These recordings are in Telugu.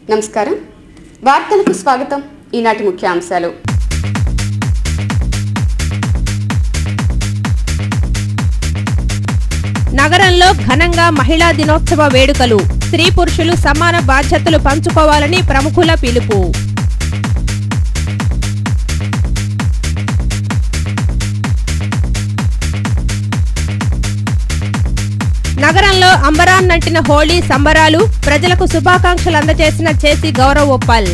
నమస్కారం వార్తలకు స్వాగతం ఈనాటి ముఖ్యాంశాలు నగరంలో ఘనంగా మహిళా దినోత్సవ వేడుకలు స్త్రీ పురుషులు సమాన బాధ్యతలు పంచుకోవాలని ప్రముఖుల పిలుపు నగరంలో అంబరాన్నంటిన హోళీ సంబరాలు ప్రజలకు శుభాకాంక్షలు అందజేసిన చేసి గౌరవ్ ఉప్పల్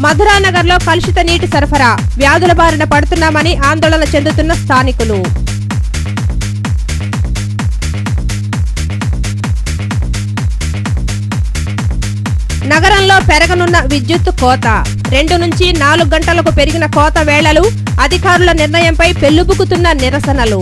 మధురానగర్లో కలుషిత నీటి సరఫరా వ్యాధుల బారిన పడుతున్నామని ఆందోళన చెందుతున్న స్థానికులు నగరంలో పెరగనున్న విద్యుత్ కోత 2 నుంచి 4 గంటలకు పెరిగిన కోత వేళలు అధికారుల నిర్ణయంపై పెళ్లుబుకుతున్న నిరసనలు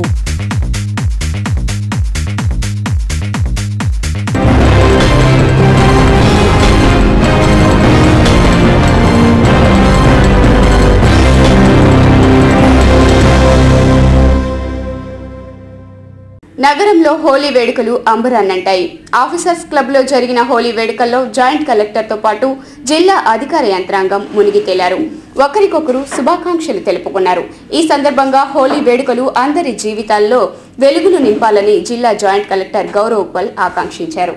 నగరంలో హోలీ వేడుకలు అంబరాన్నంటాయి. ఆఫీసర్స్ క్లబ్ లో జరిగిన హోలీ వేడుకల్లో జాయింట్ కలెక్టర్ తో పాటు జిల్లా అధికార యంత్రాంగం మునిగి తేలారు. ఒకరికొకరు శుభాకాంక్షలు తెలుపుకున్నారు. ఈ సందర్భంగా హోలీ వేడుకలు అందరి జీవితాల్లో వెలుగులు నింపాలని జిల్లా జాయింట్ కలెక్టర్ గౌరవ్ ఉప్పల్ ఆకాంక్షించారు.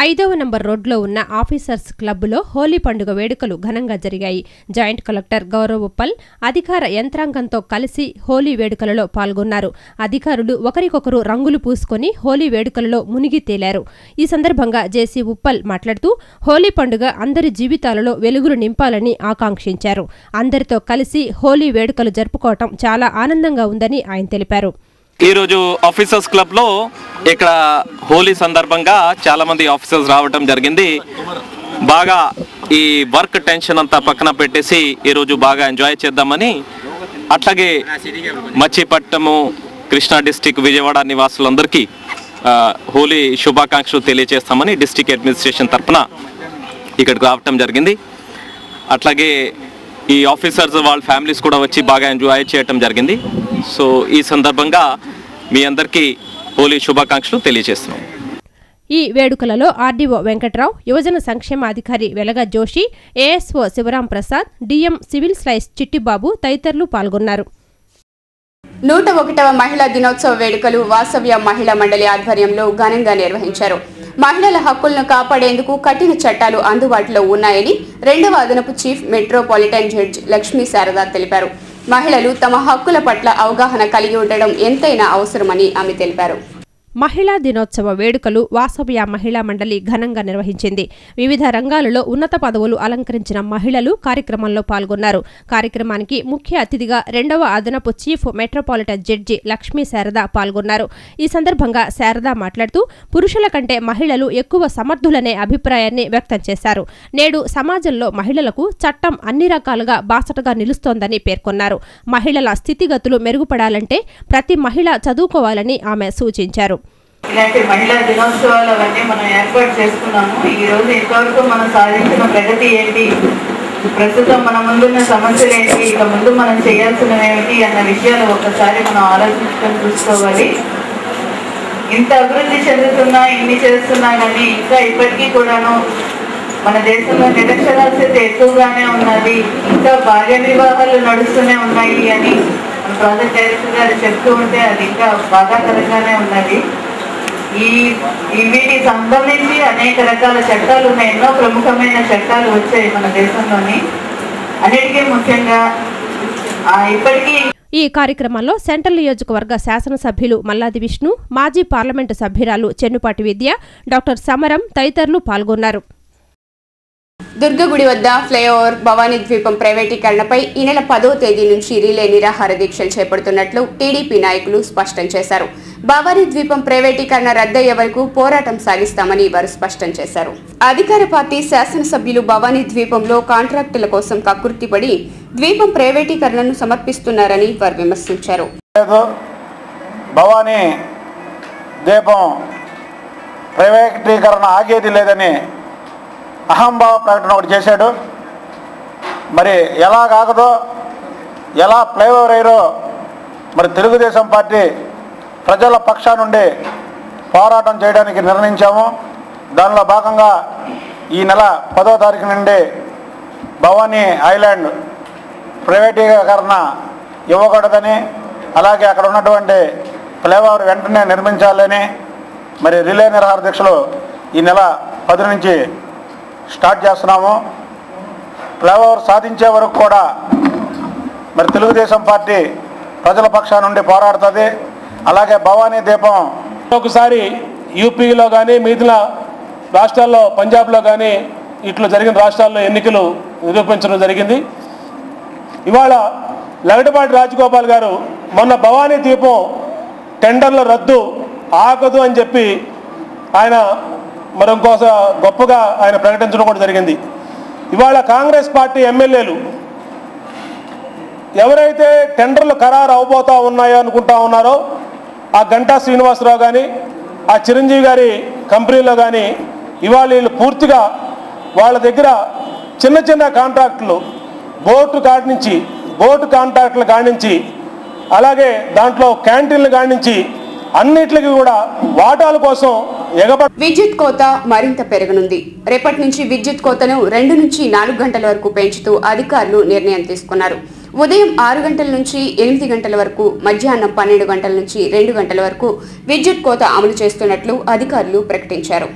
5వ నంబర్ రోడ్లో ఉన్న ఆఫీసర్స్ క్లబ్లో హోలీ పండుగ వేడుకలు ఘనంగా జరిగాయి. జాయింట్ కలెక్టర్ గౌరవ్ ఉప్పల్ అధికార యంత్రాంగంతో కలిసి హోలీ వేడుకలలో పాల్గొన్నారు. అధికారులు ఒకరికొకరు రంగులు పూసుకొని హోలీ వేడుకలలో మునిగి తేలారు. ఈ సందర్భంగా జేసీ ఉప్పల్ మాట్లాడుతూ హోలీ పండుగ అందరి జీవితాలలో వెలుగులు నింపాలని ఆకాంక్షించారు. అందరితో కలిసి హోలీ వేడుకలు జరుపుకోవటం చాలా ఆనందంగా ఉందని ఆయన తెలిపారు. ఈరోజు ఆఫీసర్స్ క్లబ్లో ఇక్కడ హోలీ సందర్భంగా చాలామంది ఆఫీసర్స్ రావటం జరిగింది. బాగా ఈ వర్క్ టెన్షన్ అంతా పక్కన పెట్టేసి ఈరోజు బాగా ఎంజాయ్ చేద్దామని, అట్లాగే మచిలీపట్నము, కృష్ణా డిస్టిక్, విజయవాడ నివాసులందరికీ హోలీ శుభాకాంక్షలు తెలియజేస్తామని డిస్టిక్ అడ్మినిస్ట్రేషన్ తరఫున ఇక్కడికి రావటం జరిగింది. అట్లాగే ఈ ఆఫీసర్స్ వాళ్ళ ఫ్యామిలీస్ కూడా వచ్చి బాగా ఎంజాయ్ చేయటం జరిగింది. సో ఈ సందర్భంగా మీ అందరికీ హోలీ శుభాకాంక్షలు తెలియజేస్తున్నాం. ఈ వేడుకలలో ఆర్డీఓ వెంకట్రావు, యువజన సంక్షేమ అధికారి Velaga Joshi, ASO Sivaram Prasad, DM civil supplies Chittibabu తదితరులు పాల్గొన్నారు. 101వ మహిళా దినోత్సవ వేడుకలు వాసవ్య మహిళా మండలి ఆధ్వర్యంలో ఘనంగా నిర్వహించారు. మహిళల హక్కులను కాపాడేందుకు కఠిన చట్టాలు అందుబాటులో ఉన్నాయని 2వ అదనపు chief metropolitan judge Lakshmi Sharada తెలిపారు. మహిళలు తమ హక్కుల పట్ల అవగాహన కలిగి ఉండడం ఎంతైనా అవసరమని ఆమె తెలిపారు. మహిళా దినోత్సవ వేడుకలు వాసవ్య మహిళా మండలి ఘనంగా నిర్వహించింది. వివిధ రంగాలలో ఉన్నత పదవులు అలంకరించిన మహిళలు కార్యక్రమంలో పాల్గొన్నారు. కార్యక్రమానికి ముఖ్య అతిథిగా 2వ అదనపు chief metropolitan judge Lakshmi Sharada పాల్గొన్నారు. ఈ సందర్భంగా శారద మాట్లాడుతూ పురుషుల కంటే మహిళలు ఎక్కువ సమర్థులనే అభిప్రాయాన్ని వ్యక్తం చేశారు. నేడు సమాజంలో మహిళలకు చట్టం అన్ని రకాలుగా బాసటగా నిలుస్తోందని పేర్కొన్నారు. మహిళల స్థితిగతులు మెరుగుపడాలంటే ప్రతి మహిళ చదువుకోవాలని ఆమె సూచించారు. ఇలాంటి మహిళా దినోత్సవాలు అవన్నీ మనం ఏర్పాటు చేసుకున్నాము. ఈరోజు ఇంతవరకు మనం సాధించిన ప్రగతి ఏంటి, ప్రస్తుతం మన ముందున్న సమస్యలు ఏంటి, ఇక ముందు మనం చేయాల్సినవి ఏమిటి అన్న విషయాలు ఒకసారి మనం ఆలోచించుకొని చూసుకోవాలి. ఇంత అభివృద్ధి చెందుతున్నా, ఇన్ని చేస్తున్నా కానీ ఇంకా ఇప్పటికీ కూడాను మన దేశంలో నిరక్షరాస్యత ఎక్కువగానే ఉన్నది. ఇంకా బాల్య వివాహాలు నడుస్తూనే ఉన్నాయి అని మన ప్రాజెక్ట్ డైరెక్టర్ గారు చెప్తూ ఉంటే అది ఇంకా బాధాకరంగానే ఉన్నది. వీటికి సంబంధించి అనేక రకాల చట్టాలు ఉన్నాయి. ఎన్నో ప్రముఖమైన చట్టాలు వచ్చాయి మన దేశంలోని. అన్నిటికీ ముఖ్యంగా ఇప్పటికీ ఈ కార్యక్రమంలో సెంట్రల్ నియోజకవర్గ శాసనసభ్యులు మల్లాది విష్ణు, మాజీ పార్లమెంటు సభ్యురాలు చెన్నుపాటి విద్య, డాక్టర్ సమరం తదితరులు పాల్గొన్నారు. దుర్గగుడి వద్ద ఫ్లైఓవర్ భవానీ ద్వీపం ప్రైవేటీకరణపై ఈ నెల 10వ తేదీ నుంచి రిలే నిరాహార దీక్షలు చేపడుతున్నట్లు టీడీపీ నాయకులు స్పష్టం చేశారు. భవానీ ద్వీపం ప్రైవేటీకరణ రద్దయ్యే వరకు పోరాటం సాగిస్తామని వారు స్పష్టం చేశారు. అధికార పార్టీ శాసనసభ్యులు భవానీ ద్వీపంలో కాంట్రాక్టుల కోసం కక్కుర్తిపడి ద్వీపం ప్రైవేటీకరణను సమర్పిస్తున్నారని వారు విమర్శించారు. భవానీ ద్వీపం ప్రైవేటీకరణ ఆగేది లేదని అహంభావ ప్రకటన ఒకటి చేశాడు. మరి ఎలా కాగదో, ఎలా ఫ్లైఓవర్ అయ్యారో మరి తెలుగుదేశం పార్టీ ప్రజల పక్షా నుండి పోరాటం చేయడానికి నిర్ణయించాము. దానిలో భాగంగా ఈ నెల 10వ తారీఖు నుండి భవానీ ఐలాండ్ ప్రైవేటీకరణ ఇవ్వకూడదని, అలాగే అక్కడ ఉన్నటువంటి ఫ్లైఓవర్ వెంటనే నిర్మించాలని మరి రిలే నిరాహార దీక్షలు ఈ నెల 10 నుంచి స్టార్ట్ చేస్తున్నాము. ఫ్లైఓవర్ సాధించే వరకు కూడా మరి తెలుగుదేశం పార్టీ ప్రజల పక్షా నుండి పోరాడుతుంది. అలాగే భవానీ ద్వీపం ఒకసారి యూపీలో కానీ మిగతా రాష్ట్రాల్లో పంజాబ్లో కానీ ఇట్లా జరిగిన రాష్ట్రాల్లో ఎన్నికలు నిరూపించడం జరిగింది. ఇవాళ లగడపాటి రాజగోపాల్ గారు మొన్న భవానీ ద్వీపం టెండర్ల రద్దు ఆగదు అని చెప్పి ఆయన మరొక గొప్పగా ఆయన ప్రకటించడం కూడా జరిగింది. ఇవాళ కాంగ్రెస్ పార్టీ ఎమ్మెల్యేలు ఎవరైతే టెండర్లు ఖరారు అవబోతా ఉన్నాయో అనుకుంటా ఉన్నారో ఆ గంటా శ్రీనివాసరావు కానీ ఆ చిరంజీవి గారి కంపెనీలో కానీ ఇవాళ వీళ్ళు పూర్తిగా వాళ్ళ దగ్గర చిన్న చిన్న కాంట్రాక్టులు బోటు కాంట్రాక్టులు కానించి అలాగే దాంట్లో క్యాంటీన్లు కానించి అన్నిటికీ కూడా వాటాల కోసం విద్యుత్ కోత మరింత పెరగనుంది. రేపటి నుంచి విద్యుత్ కోతను 2 నుంచి 4 గంటల వరకు పెంచుతూ అధికారులు నిర్ణయం తీసుకున్నారు. ఉదయం 6 గంటల నుంచి 8 గంటల వరకు, మధ్యాహ్నం 12 గంటల నుంచి 2 గంటల వరకు విద్యుత్ కోత అమలు చేస్తున్నట్లు అధికారులు ప్రకటించారు.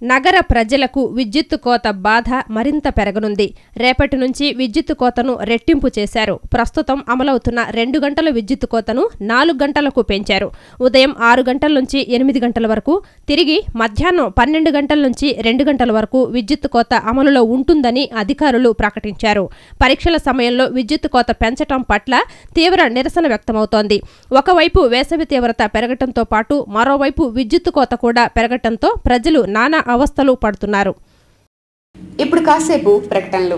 నగర ప్రజలకు విద్యుత్తు కోత బాధ మరింత పెరగనుంది. రేపటి నుంచి విద్యుత్తు కోతను రెట్టింపు చేశారు. ప్రస్తుతం అమలవుతున్న 2 గంటల విద్యుత్తు కోతను 4 గంటలకు పెంచారు. ఉదయం 6 గంటల నుంచి 8 గంటల వరకు, తిరిగి మధ్యాహ్నం 12 గంటల నుంచి 2 గంటల వరకు విద్యుత్తు కోత అమలులో ఉంటుందని అధికారులు ప్రకటించారు. పరీక్షల సమయంలో విద్యుత్తు కోత పెంచడం పట్ల తీవ్ర నిరసన వ్యక్తమవుతోంది. ఒకవైపు వేసవి తీవ్రత పెరగటంతో పాటు మరోవైపు విద్యుత్తు కోత కూడా పెరగటంతో ప్రజలు నానా అవస్థలు పడుతున్నారు. ఇప్పుడు కాసేపు ప్రకటనలు.